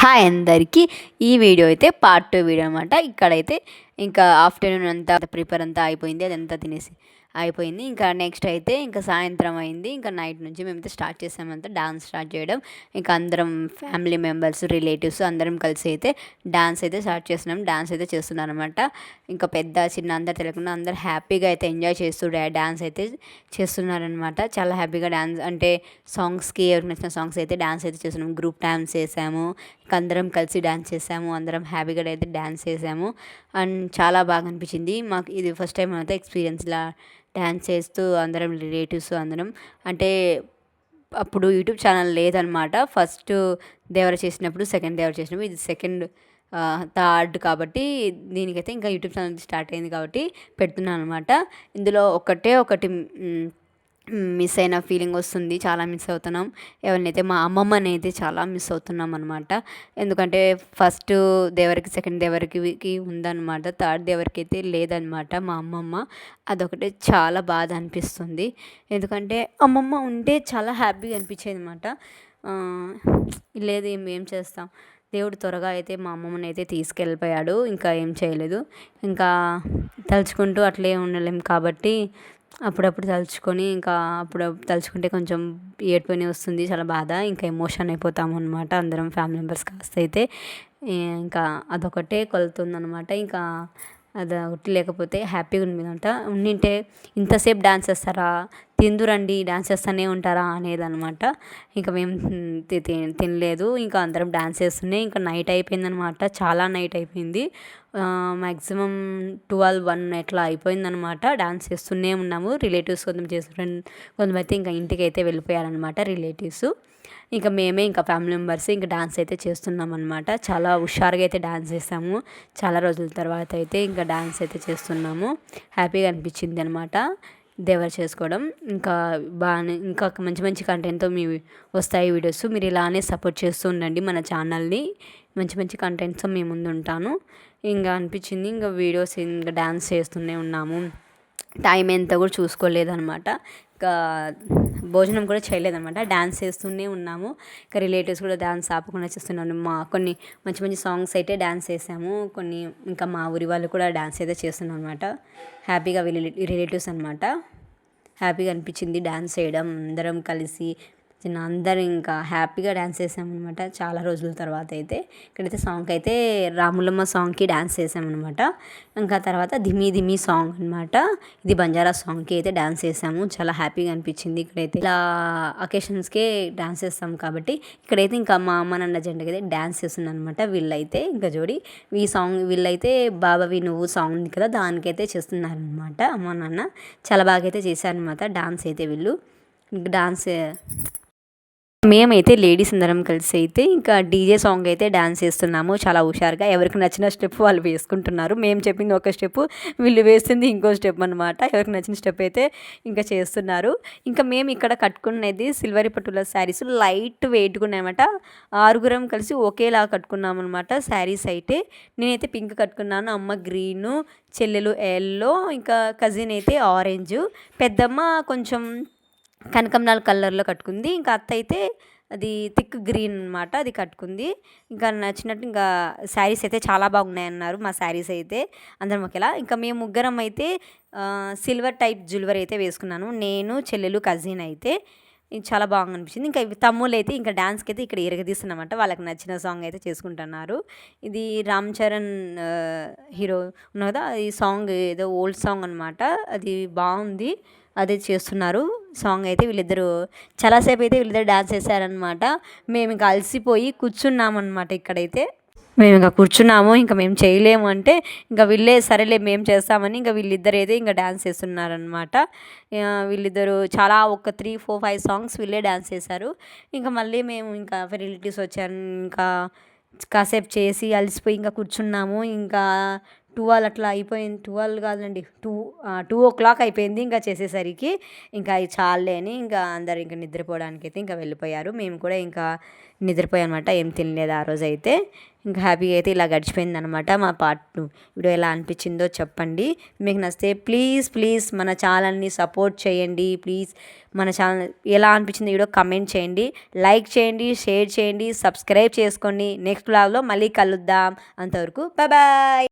Hi అందరికీ. ఈ video అయితే పార్ట్ 2 వీడియో అనమాట. ఇక్కడైతే ఇంకా ఆఫ్టర్నూన్ అంతా ప్రిపేర్ అంతా అయిపోయింది. అదంతా తినేసి అయిపోయింది. ఇంకా నెక్స్ట్ అయితే ఇంకా సాయంత్రం అయింది. ఇంకా నైట్ నుంచి మేమైతే స్టార్ట్ చేసామంతా డాన్స్ స్టార్ట్ చేయడం. ఇంకా అందరం ఫ్యామిలీ మెంబర్స్, రిలేటివ్స్ అందరం కలిసి అయితే డాన్స్ అయితే స్టార్ట్ చేస్తున్నాం. డాన్స్ అయితే చేస్తున్నాం అనమాట. ఇంకా పెద్ద చిన్న అందరు తెలియకుండా అందరు హ్యాపీగా అయితే ఎంజాయ్ చేస్తూ డాన్స్ అయితే చేస్తున్నారనమాట. చాలా హ్యాపీగా డాన్స్ అంటే సాంగ్స్కి ఎవరికి నచ్చిన సాంగ్స్ అయితే డాన్స్ అయితే చేస్తున్నాం. గ్రూప్ డాన్స్ చేసాము. ఇంకా అందరం కలిసి డాన్స్ చేసాము. అందరం హ్యాపీగా అయితే డాన్స్ చేసాము. అండ్ చాలా బాగా అనిపించింది మాకు. ఇది ఫస్ట్ టైం అయితే ఎక్స్పీరియన్స్ ఇలా డ్యాన్స్ చేస్తూ అందరం రిలేటివ్స్ అందరం. అంటే అప్పుడు యూట్యూబ్ ఛానల్ లేదనమాట. ఫస్ట్ దేవర చేసినప్పుడు, సెకండ్ దేవర చేసినప్పుడు, ఇది సెకండ్ థర్డ్ కాబట్టి దీనికైతే ఇంకా యూట్యూబ్ ఛానల్ స్టార్ట్ అయింది కాబట్టి పెడుతున్నాను అనమాట. ఇందులో ఒకటే ఒకటి మిస్ అయిన ఫీలింగ్ వస్తుంది. చాలా మిస్ అవుతున్నాం. ఎవరినైతే మా అమ్మమ్మని అయితే చాలా మిస్ అవుతున్నాం అనమాట. ఎందుకంటే ఫస్ట్ దేవరికి, సెకండ్ దేవరికి ఉందన్నమాట. థర్డ్ దేవరికి అయితే లేదనమాట మా అమ్మమ్మ. అదొకటే చాలా బాధ అనిపిస్తుంది. ఎందుకంటే అమ్మమ్మ ఉంటే చాలా హ్యాపీగా అనిపించేది అనమాట. లేదు ఏం చేస్తాం, దేవుడు త్వరగా అయితే మా అమ్మమ్మని అయితే తీసుకెళ్ళిపోయాడు. ఇంకా ఏం చేయలేదు. ఇంకా తలుచుకుంటూ అట్లే ఉండలేం కాబట్టి అప్పుడప్పుడు తలుచుకొని ఇంకా అప్పుడప్పుడు తలుచుకుంటే కొంచెం ఏడుపునే వస్తుంది. చాలా బాధ. ఇంకా ఎమోషన్ అయిపోతాము అనమాట అందరం ఫ్యామిలీ మెంబర్స్ కాస్త అయితే. ఇంకా అదొకటే కొలుతుందనమాట. ఇంకా అదొకటి లేకపోతే హ్యాపీగా ఉండిందంట. ఉండింటే ఇంతసేపు డాన్స్ చేస్తారా, తిందురండి డాన్స్ చేస్తూనే ఉంటారా అనేదనమాట. ఇంకా మేము తినలేదు. ఇంకా అందరం డాన్స్ చేస్తున్నాయి. ఇంకా నైట్ అయిపోయిందనమాట. చాలా నైట్ అయిపోయింది. మ్యాక్సిమం 12-1 ఇట్లా అయిపోయిందనమాట. డాన్స్ చేస్తూనే ఉన్నాము. రిలేటివ్స్ కొంతమంది ఇంకా ఇంటికి అయితే వెళ్ళిపోయారనమాట రిలేటివ్స్. ఇంకా మేమే ఇంకా ఫ్యామిలీ మెంబర్స్ ఇంకా డాన్స్ అయితే చేస్తున్నాం అనమాట. చాలా హుషారుగా అయితే డాన్స్ చేసాము. చాలా రోజుల తర్వాత అయితే ఇంకా డాన్స్ అయితే చేస్తున్నాము. హ్యాపీగా అనిపించింది అనమాట దేవర చేసుకోవడం. ఇంకా బాగానే ఇంకా మంచి మంచి కంటెంట్తో మీ వస్తాయి వీడియోస్. మీరు ఇలానే సపోర్ట్ చేస్తూ ఉండండి మన ఛానల్ని. మంచి మంచి కంటెంట్స్తో మీ ముందు ఉంటాను. ఇంకా అనిపించింది ఇంకా వీడియోస్ ఇంకా డాన్స్ చేస్తూనే ఉన్నాము. టైం ఎంత కూడా చూసుకోలేదన్నమాట. ఇంకా భోజనం కూడా చేయలేదన్నమాట. డాన్స్ చేస్తూనే ఉన్నాము. ఇంకా రిలేటివ్స్ కూడా డాన్స్ ఆపకుండా చేస్తున్నాను. కొన్ని మంచి మంచి సాంగ్స్ అయితే డాన్స్ చేసాము. కొన్ని ఇంకా మా ఊరి వాళ్ళు కూడా డాన్స్ అయితే చేస్తున్నాం అనమాట. హ్యాపీగా రిలేటివ్స్ అనమాట. హ్యాపీగా అనిపించింది డాన్స్ చేయడం. అందరం కలిసి అందరం ఇంకా హ్యాపీగా డాన్స్ చేసామన్నమాట చాలా రోజుల తర్వాత అయితే. ఇక్కడైతే సాంగ్ అయితే రాములమ్మ సాంగ్కి డాన్స్ చేసామన్నమాట. ఇంకా తర్వాత ధిమీ ధిమీ సాంగ్ అనమాట. ఇది బంజారా సాంగ్కి అయితే డాన్స్ చేసాము. చాలా హ్యాపీగా అనిపించింది. ఇక్కడైతే ఇలా అకేషన్స్కే డాన్స్ చేస్తాం కాబట్టి ఇక్కడైతే ఇంకా మా అమ్మ నాన్న జంటకి అయితే డాన్స్ చేస్తుంది అనమాట. వీళ్ళైతే ఇంకా జోడి ఈ సాంగ్ వీళ్ళైతే బాబావి నువ్వు సాంగ్ ఉంది కదా, దానికైతే చేస్తున్నారనమాట అమ్మ నాన్న. చాలా బాగా అయితే చేశారనమాట డాన్స్ అయితే వీళ్ళు. డాన్స్ మేమైతే లేడీస్ అందరం కలిసి అయితే ఇంకా డీజే సాంగ్ అయితే డాన్స్ చేస్తున్నాము. చాలా హుషారుగా ఎవరికి నచ్చిన స్టెప్ వాళ్ళు వేసుకుంటున్నారు. మేము చెప్పింది ఒక స్టెప్, వీళ్ళు వేస్తుంది ఇంకో స్టెప్ అనమాట. ఎవరికి నచ్చిన స్టెప్ అయితే ఇంకా చేస్తున్నారు. ఇంకా మేము ఇక్కడ కట్టుకునేది సిల్వర్ పట్టుల శారీస్ లైట్ వెయిట్గా ఉన్నాయన్నమాట. 6 కలిసి ఒకేలా కట్టుకున్నాం అనమాట శారీస్ అయితే. నేనైతే పింక్ కట్టుకున్నాను, అమ్మ గ్రీను, చెల్లెలు ఎల్లో, ఇంకా కజిన్ అయితే ఆరెంజ్, పెద్దమ్మ కొంచెం కనకంబరాల కలర్లో కట్టుకుంది. ఇంకా అత్త అయితే అది థిక్ గ్రీన్ అనమాట, అది కట్టుకుంది. ఇంకా నచ్చినట్టు ఇంకా శారీస్ అయితే చాలా బాగున్నాయన్నారు మా శారీస్ అయితే అందరం ఒకేలా. ఇంకా మేము ముగ్గురం అయితే సిల్వర్ టైప్ జ్యువెలరీ అయితే వేసుకున్నాను. నేను, చెల్లెలు, కజిన్ అయితే. ఇది చాలా బాగా అనిపించింది. ఇంకా తమ్ముళ్ళు అయితే ఇంకా డాన్స్కి అయితే ఇక్కడ ఎరగదీస్తున్నమాట. వాళ్ళకి నచ్చిన సాంగ్ అయితే చేసుకుంటున్నారు. ఇది రామ్ చరణ్ హీరో ఉన్న కదా, ఈ సాంగ్ ఏదో ఓల్డ్ సాంగ్ అనమాట. అది బాగుంది, అదే చేస్తున్నారు సాంగ్ అయితే. వీళ్ళిద్దరూ చాలాసేపు అయితే వీళ్ళిద్దరు డాన్స్ చేశారనమాట. మేము ఇంకా అలసిపోయి కూర్చున్నామన్నమాట. ఇక్కడైతే మేము ఇంకా కూర్చున్నాము. ఇంకా మేము చేయలేము అంటే ఇంకా వీళ్ళే సరేలే మేము చేస్తామని ఇంకా వీళ్ళిద్దరు అయితే ఇంకా డాన్స్ చేస్తున్నారనమాట. వీళ్ళిద్దరూ చాలా ఒక 3-4-5 సాంగ్స్ వీళ్ళే డాన్స్ చేశారు. ఇంకా మళ్ళీ మేము ఇంకా రిలేటివ్స్ వచ్చారు. ఇంకా కాసేపు చేసి అలసిపోయి ఇంకా కూర్చున్నాము. ఇంకా 12 అట్లా అయిపోయింది. 12 కాదండి, 2 అయిపోయింది ఇంకా చేసేసరికి. ఇంకా అది చాలులే అని ఇంకా అందరు ఇంకా నిద్రపోవడానికైతే ఇంకా వెళ్ళిపోయారు. మేము కూడా ఇంకా నిద్రపోయాం అనమాట. ఏం తినలేదు ఆ రోజైతే. ఇంకా హ్యాపీగా అయితే ఇలా గడిచిపోయిందనమాట మా పార్ట్ 2 వీడియో. ఎలా అనిపించిందో చెప్పండి. మీకు నచ్చితే ప్లీజ్ మన ఛానల్ని సపోర్ట్ చేయండి. ప్లీజ్ మన ఛానల్ ఎలా అనిపించింది వీడియో కమెంట్ చేయండి, లైక్ చేయండి, షేర్ చేయండి, సబ్స్క్రైబ్ చేసుకోండి. నెక్స్ట్ వ్లాగ్లో మళ్ళీ కలుద్దాం. అంతవరకు బాయ్.